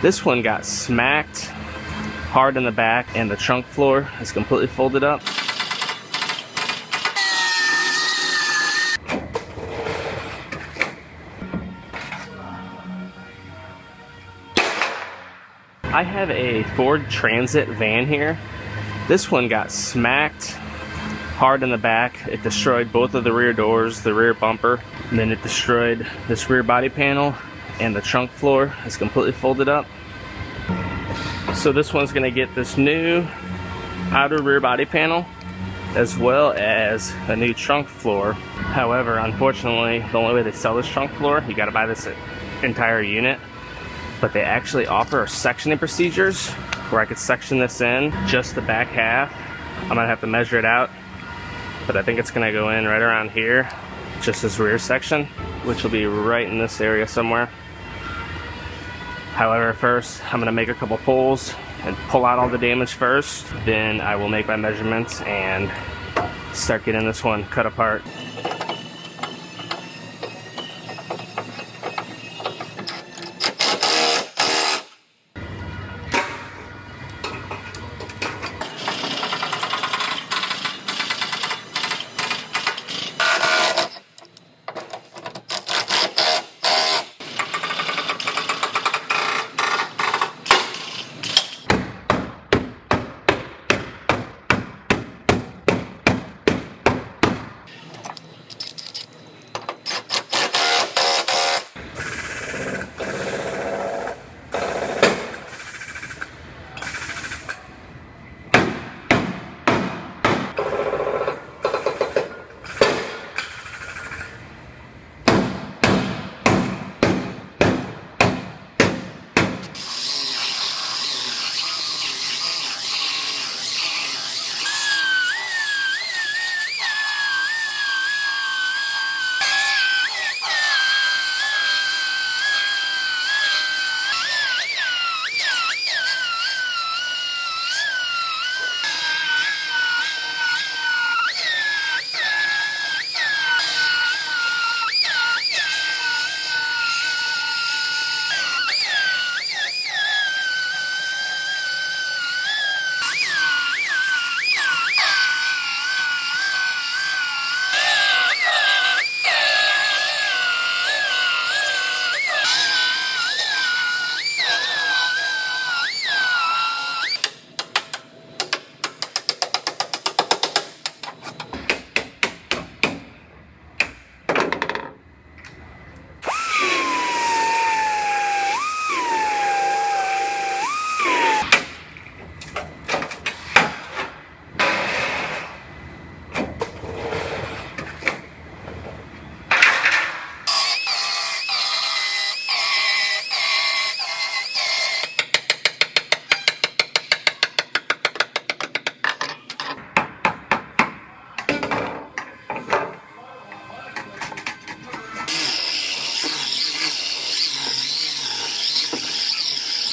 This one got smacked hard in the back and the trunk floor is completely folded up. I have a Ford Transit van here. This one got smacked hard in the back. It destroyed both of the rear doors, the rear bumper, and then it destroyed this rear body panel, and the trunk floor is completely folded up. So this one's gonna get this new outer rear body panel as well as a new trunk floor. However, unfortunately, the only way they sell this trunk floor, you gotta buy this entire unit. But they actually offer sectioning procedures where I could section this in, just the back half. I'm gonna have to measure it out, but I think it's gonna go in right around here, just this rear section, which will be right in this area somewhere. However, first, I'm gonna make a couple pulls and pull out all the damage first. Then I will make my measurements and start getting this one cut apart.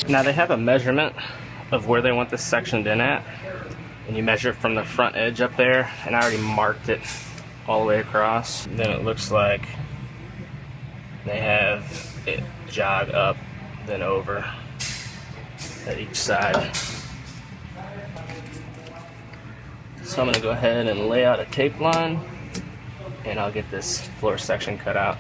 Now they have a measurement of where they want this sectioned in at, and you measure from the front edge up there, and I already marked it all the way across. And then it looks like they have it jog up, then over at each side. So I'm gonna go ahead and lay out a tape line, and I'll get this floor section cut out.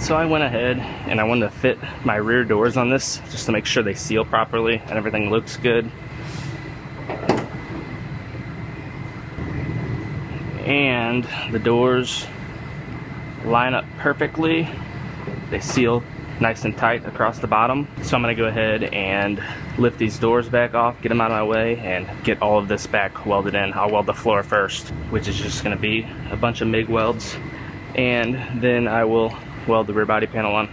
So I went ahead and I wanted to fit my rear doors on this just to make sure they seal properly and everything looks good. And the doors line up perfectly. They seal nice and tight across the bottom. So I'm gonna go ahead and lift these doors back off, get them out of my way, and get all of this back welded in. I'll weld the floor first, which is just gonna be a bunch of MIG welds, and then I will weld the rear body panel on.